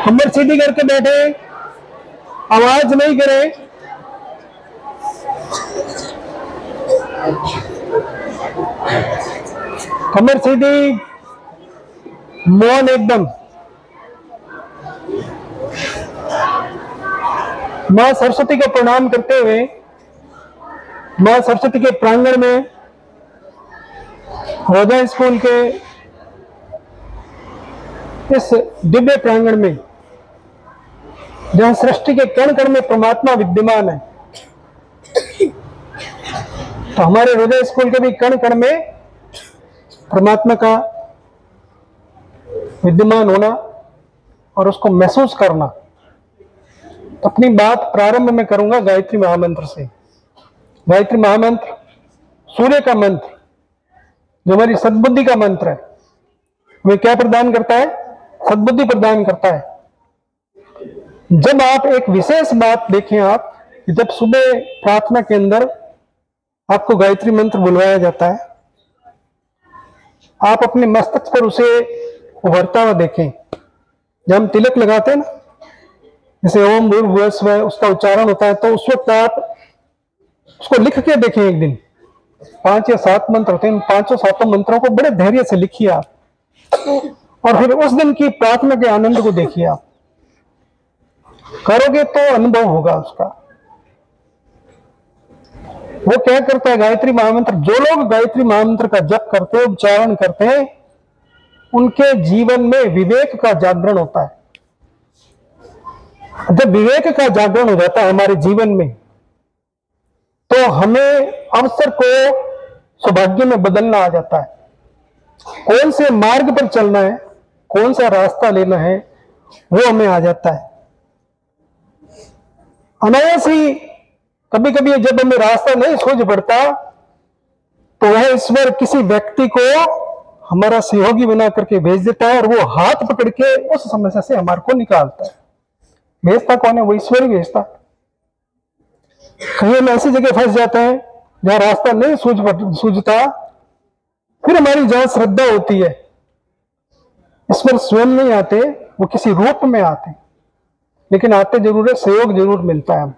कमर सीधी करके बैठे, आवाज नहीं करें। कमर सीधी, मौन एकदम। मां सरस्वती को प्रणाम करते हुए मां सरस्वती के प्रांगण में, हृदय स्कूल के इस दिव्य प्रांगण में, जहां सृष्टि के कण कण में परमात्मा विद्यमान है, तो हमारे हृदय स्कूल के भी कण कण में परमात्मा का विद्यमान होना और उसको महसूस करना। तो अपनी बात प्रारंभ में करूंगा गायत्री महामंत्र से। गायत्री महामंत्र सूर्य का मंत्र, जो हमारी सद्बुद्धि का मंत्र है, वह क्या प्रदान करता है? सद्बुद्धि प्रदान करता है। जब आप एक विशेष बात देखें, आप जब सुबह प्रार्थना के अंदर आपको गायत्री मंत्र बुलवाया जाता है, आप अपने मस्तक पर उसे उभरता हुआ देखें। जब हम तिलक लगाते हैं ना, जैसे ओम भूर्भुवः स्वः उसका उच्चारण होता है, तो उस वक्त आप उसको लिख के देखें। एक दिन 5 या 7 मंत्र होते हैं, 5-7 मंत्रों को बड़े धैर्य से लिखिए आप, और फिर उस दिन की प्रार्थना के आनंद को देखिए। आप करोगे तो अनुभव होगा उसका। वो क्या करता है गायत्री महामंत्र? जो लोग गायत्री महामंत्र का जप करते हैं, उच्चारण करते हैं, उनके जीवन में विवेक का जागरण होता है। जब विवेक का जागरण हो जाता है हमारे जीवन में, तो हमें अवसर को सौभाग्य में बदलना आ जाता है। कौन से मार्ग पर चलना है, कौन सा रास्ता लेना है, वो हमें आ जाता है। अनायास ही कभी कभी जब हमें रास्ता नहीं सूझ पड़ता, तो वह ईश्वर किसी व्यक्ति को हमारा सहयोगी बना करके भेज देता है, और वो हाथ पकड़ के उस समस्या से हमारे को निकालता है। भेजता कौन है? वो ईश्वर ही भेजता। कहीं हम ऐसी जगह फंस जाते हैं जहां रास्ता नहीं सूझता, फिर हमारी जहां श्रद्धा होती है, ईश्वर स्वयं नहीं आते, वो किसी रूप में आते, लेकिन आते जरूर है, सहयोग जरूर मिलता है।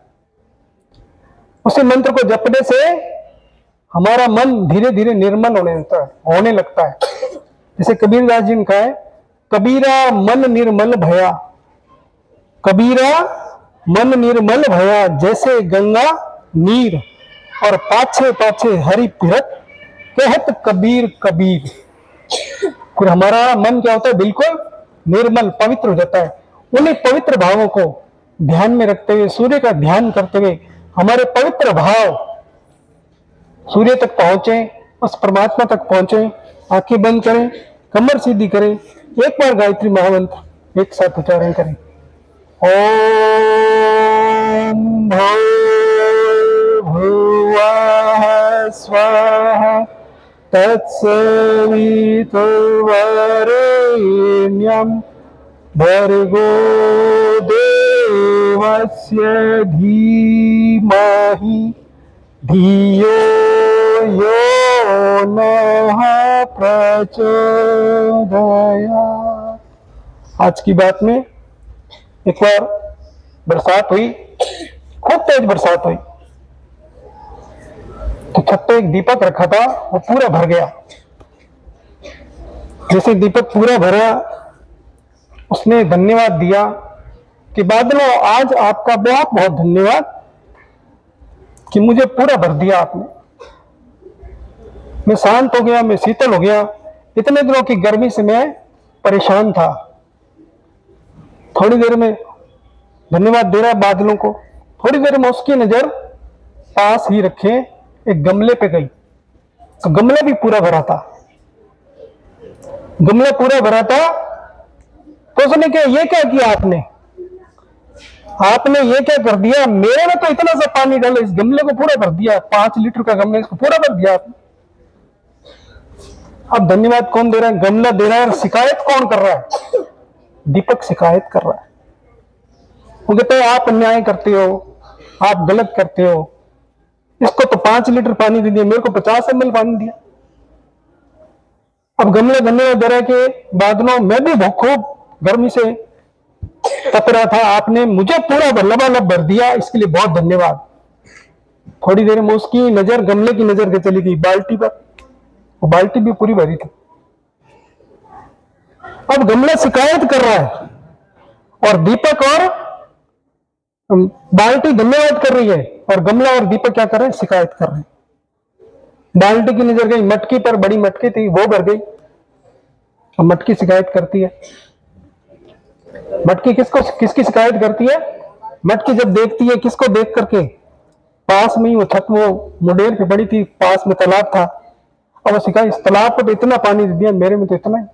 उसी मंत्र को जपने से हमारा मन धीरे धीरे निर्मल होने लगता है। जैसे कबीरदास जी ने कहा है, कबीरा मन निर्मल भया, कबीरा मन निर्मल भया, जैसे गंगा नीर, और पाछे पाछे हरि फिरत, कहत कबीर कबीर। फिर हमारा मन क्या होता है? बिल्कुल निर्मल, पवित्र हो जाता है। उन्हीं पवित्र भावों को ध्यान में रखते हुए, सूर्य का ध्यान करते हुए, हमारे पवित्र भाव सूर्य तक पहुंचे, उस परमात्मा तक पहुंचे। आंखें बंद करें, कमर सीधी करें, एक बार गायत्री महामंत्र एक साथ उच्चारण करें। ओम भूर्भुवः स्वः तत्सवितुर्वरेण्यं भर्गो देवस्य धीमहि धियो यो नः प्रचोदयात्। आज की बात में एक बार बरसात हुई, खूब तेज बरसात हुई, तो छत पे एक दीपक रखा था, वो पूरा भर गया। जैसे दीपक पूरा भरा, उसने धन्यवाद दिया कि बादलों, आज आपका बहुत बहुत धन्यवाद कि मुझे पूरा भर दिया आपने। मैं शांत हो गया, मैं शीतल हो गया। इतने दिनों की गर्मी से मैं परेशान था। थोड़ी देर में धन्यवाद दे रहा बादलों को, थोड़ी देर में उसकी नजर पास ही रखे एक गमले पे गई, तो गमला भी पूरा भरा था। गमला पूरा भरा था, तो उसने क्या, ये क्या किया आपने? आपने ये क्या कर दिया? मेरे में तो इतना सा पानी डाला, इस गमले को पूरा भर दिया। 5 लीटर का गमला, इसको पूरा भर दिया आपने। अब धन्यवाद कौन दे रहा है? गमला दे रहा है। और शिकायत कौन कर रहा है? दीपक शिकायत कर रहा है। वो कहते हैं आप अन्याय करते हो, आप गलत करते हो। इसको तो 5 लीटर पानी दे दिया, मेरे को 50 ml पानी दिया। अब गमला धन्यवाद दे रहा है कि बादलों, मैं भी खूब गर्मी से तप रहा था, आपने मुझे पूरा लबालब भर दिया, इसके लिए बहुत धन्यवाद। थोड़ी देर में उसकी नजर गमले की नजर के चली गई बाल्टी पर, वो बाल्टी भी पूरी भरी थी। अब गमला शिकायत कर रहा है और दीपक और बाल्टी धन्यवाद कर रही है, और गमला और दीपक क्या कर रहे हैं, शिकायत कर रहे हैं। बाल्टी की नजर गई मटकी पर, बड़ी मटकी थी वो भर गई, और मटकी शिकायत करती है। मटकी किसकी शिकायत करती है? मटकी जब देखती है, किसको देख करके, पास में ही वो छत, वो मुंडेर पे बड़ी थी, पास में तालाब था, और वो शिकायत, इस तालाब को तो इतना पानी दे दिया, मेरे में तो इतना ही।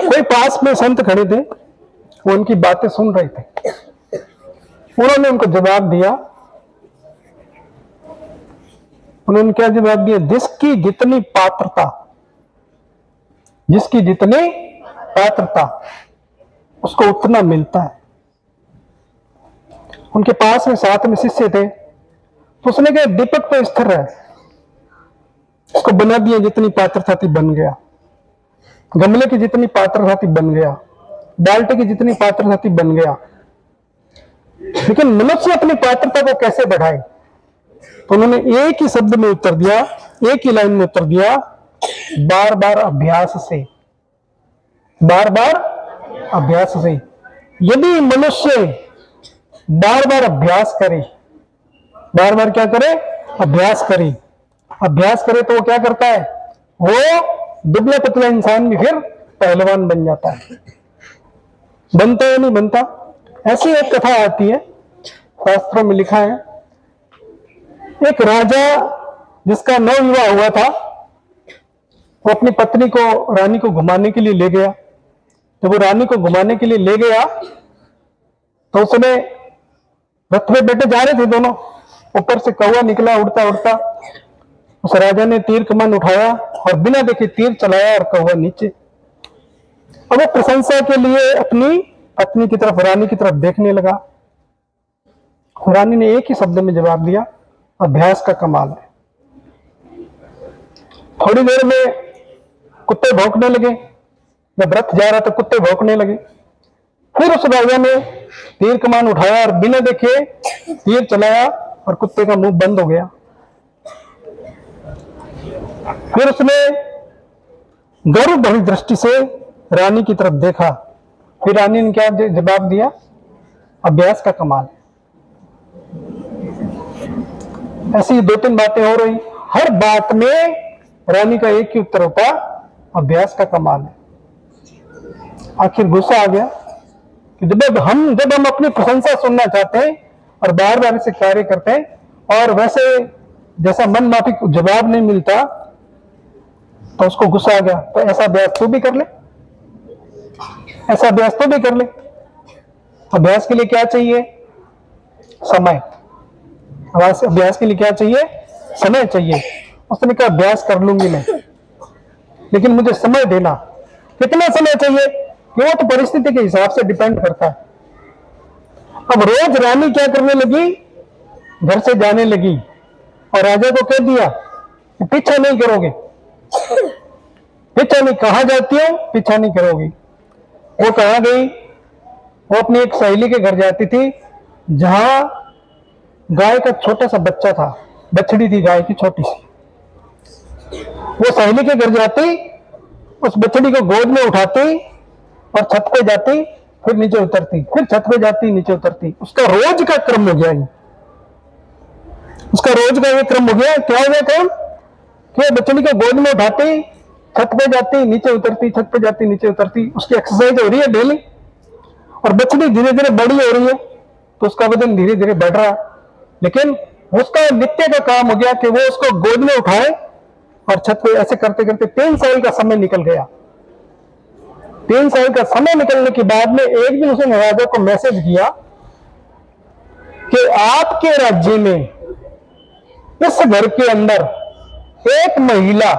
कोई पास में संत खड़े थे, वो उनकी बातें सुन रहे थे। उन्होंने उनको जवाब दिया। उन्होंने क्या जवाब दिया? जिसकी जितनी पात्रता, जिसकी जितनी पात्रता, उसको उतना मिलता है। उनके पास में साथ में शिष्य थे, तो उसने कहा दीपक पे स्थिर है, उसको बना दिया, जितनी पात्रता थी बन गया। गमले की जितनी पात्रता थी बन गया, बाल्टी की जितनी पात्रता थी बन गया। लेकिन मनुष्य अपनी पात्रता को कैसे बढ़ाए? तो उन्होंने एक ही शब्द में उत्तर दिया, एक ही लाइन में उत्तर दिया, बार बार अभ्यास से, बार बार अभ्यास से। यदि मनुष्य बार बार अभ्यास करे, बार बार क्या करे? अभ्यास करे। अभ्यास करे तो वो क्या करता है? वो दुबला पतला इंसान भी फिर पहलवान बन जाता है। बनता है नहीं बनता? ऐसी एक कथा आती है, शास्त्रों में लिखा है, एक राजा जिसका नवविवाह हुआ था, वो अपनी पत्नी को, रानी को घुमाने के लिए ले गया। जब वो रानी को घुमाने के लिए ले गया तो उसने, रथ में बैठे जा रहे थे दोनों, ऊपर से कौवा निकला उड़ता उड़ता। उस राजा ने तीर कमान उठाया और बिना देखे तीर चलाया और कौवा नीचे। अब वो प्रशंसा के लिए अपनी पत्नी की तरफ, रानी की तरफ देखने लगा। रानी ने एक ही शब्द में जवाब दिया, अभ्यास का कमाल है। थोड़ी देर में कुत्ते भौंकने लगे। जब रथ जा रहा था कुत्ते भौंकने लगे। फिर उस राजा ने तीर कमान उठाया और बिना देखे तीर चलाया और कुत्ते का मुंह बंद हो गया। फिर उसने गौरव भरी दृष्टि से रानी की तरफ देखा। फिर रानी ने क्या जवाब दिया? अभ्यास का कमाल। ऐसी दो तीन बातें हो रही, हर बात में रानी का एक ही उत्तर होता, अभ्यास का कमाल है। आखिर गुस्सा आ गया कि जब हम अपनी प्रशंसा सुनना चाहते हैं और बार बार इसे कार्य करते हैं और वैसे जैसा मन माफिक जवाब नहीं मिलता, तो उसको गुस्सा आ गया। तो ऐसा अभ्यास तू भी कर ले, ऐसा अभ्यास तू भी कर ले। अभ्यास के लिए क्या चाहिए? समय। अभ्यास के लिए क्या चाहिए? समय चाहिए। उसने कहा अभ्यास कर लूंगी मैं, लेकिन मुझे समय देना। कितना समय चाहिए? कि वो तो परिस्थिति के हिसाब से डिपेंड करता है। अब रोज रानी क्या करने लगी? घर से जाने लगी और राजा को कह दिया कि पीछा नहीं करोगे, पीछा नहीं, कहां जाती हो? पीछा नहीं करोगी। वो कहां गई? वो अपनी एक सहेली के घर जाती थी, जहां गाय का छोटा सा बच्चा था, बछड़ी थी गाय की छोटी सी। वो सहेली के घर जाती, उस बछड़ी को गोद में उठाती और छत पे जाती, फिर नीचे उतरती, फिर छत पे जाती, नीचे उतरती। उसका रोज का क्रम हो गया। उसका रोज का ये क्रम हो गया। क्या हो गया क्रम? कि बछड़ी को गोद में उठाती, छत पे जाती, नीचे उतरती, छत पे जाती, नीचे उतरती। उसकी एक्सरसाइज हो रही है डेली। और बछड़ी धीरे धीरे बड़ी हो रही है, तो उसका वजन धीरे धीरे बढ़ रहा है। लेकिन उसका नित्य का काम हो गया कि वो उसको गोद में उठाए और छत पे। ऐसे करते करते 3 साल का समय निकल गया। 3 साल का समय निकलने के बाद में एक दिन उसने राजा को मैसेज किया कि आपके राज्य में, इस घर के अंदर एक महिला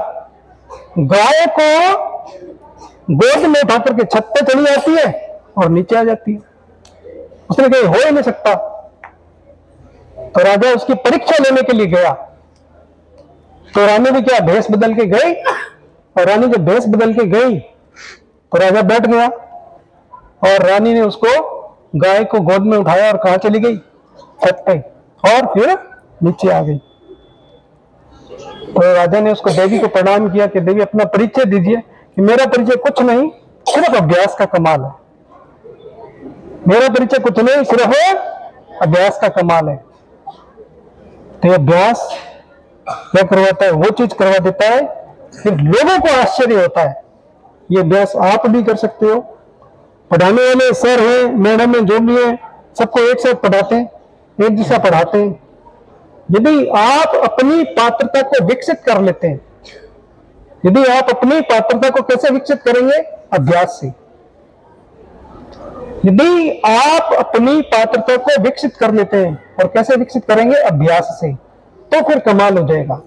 गाय को गोद में उठा करके छत पे चली जाती है और नीचे आ जाती है। उसने कहा हो ही नहीं सकता। तो राजा उसकी परीक्षा लेने के लिए गया। तो रानी भी क्या भेष बदल के गई, और रानी जब भेष बदल के गई तो राजा बैठ गया। और रानी ने उसको गाय को गोद में उठाया और कहाँ चली गई? छत पे, और फिर नीचे आ गई। तो राजा ने उसको देवी को प्रणाम किया कि देवी अपना परिचय दीजिए। कि मेरा परिचय कुछ नहीं, सिर्फ अभ्यास का कमाल है। मेरा परिचय कुछ नहीं, सिर्फ अभ्यास का कमाल है। तो अभ्यास क्या करवाता है? वो चीज करवा देता है, फिर लोगों को आश्चर्य होता है। ये अभ्यास आप भी कर सकते हो। पढ़ाने वाले सर हैं, मैडम हैं, जो भी है, सबको एक साथ पढ़ाते हैं, एक जैसा पढ़ाते हैं। यदि आप अपनी पात्रता को विकसित कर लेते हैं, यदि आप अपनी पात्रता को कैसे विकसित करेंगे? अभ्यास से। यदि आप अपनी पात्रता को विकसित कर लेते हैं, और कैसे विकसित करेंगे? अभ्यास से, तो फिर कमाल हो जाएगा।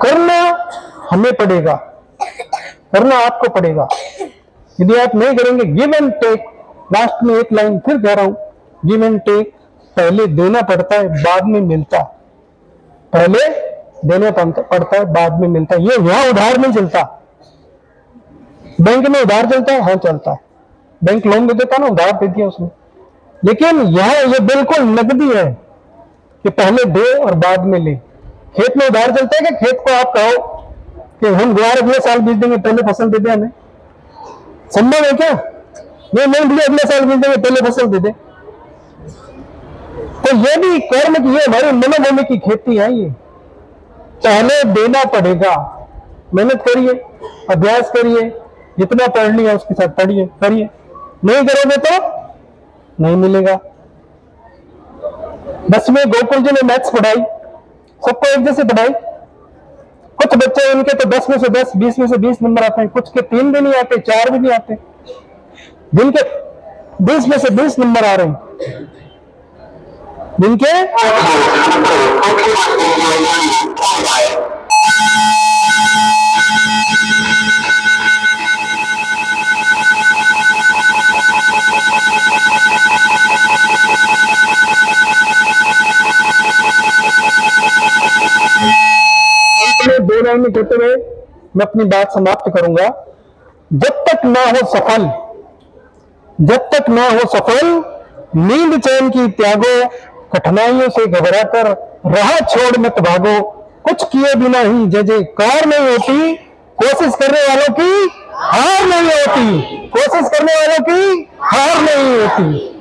करना हमें पड़ेगा, करना आपको पड़ेगा। यदि आप नहीं करेंगे, गिव एंड टेक, लास्ट में एक लाइन फिर कह रहा हूं, गिव एंड टेक, पहले देना पड़ता है, बाद में मिलता है। पहले देना पड़ता है, बाद में मिलता है। ये यहां उधार नहीं चलता। बैंक में उधार चलता है? हाँ चलता है। बैंक लोन दे देता ना, उधार दे दिया उसने। लेकिन यहां ये बिल्कुल नकदी है कि पहले दे और बाद में ले। खेत में उधार चलता है कि खेत को आप कहो कि हम गुआर अगले साल बीज देंगे, पहले फसल दे दे हमें? संभव है क्या? ये नहीं दिया, अगले साल बीज देंगे, पहले फसल दे दे। तो ये भी कर्म की, ये हमारी मनोभूमि की खेती है। ये पहले देना पड़ेगा। मेहनत करिए, अभ्यास करिए, जितना पढ़ लिया उसके साथ पढ़िए, करिए। नहीं करोगे तो नहीं मिलेगा। 10वीं गोकुल जी ने मैथ्स पढ़ाई, सबको एक जैसे पढ़ाई। कुछ बच्चे उनके तो 10 में से 10, 20 में से 20 नंबर आते हैं, कुछ के 3 भी नहीं आते, 4 भी नहीं आते, जिनके 20 में से 20 नंबर आ रहे हैं, जिनके दो लाइन में कहते हुए मैं अपनी बात समाप्त करूंगा। जब तक ना हो सफल, जब तक ना हो सफल, नींद चैन की त्यागो, कठिनाइयों से घबराकर राह छोड़ मत भागो। कुछ किए बिना ही जय जयकार नहीं होती, कोशिश करने वालों की हार नहीं होती, कोशिश करने वालों की हार नहीं होती।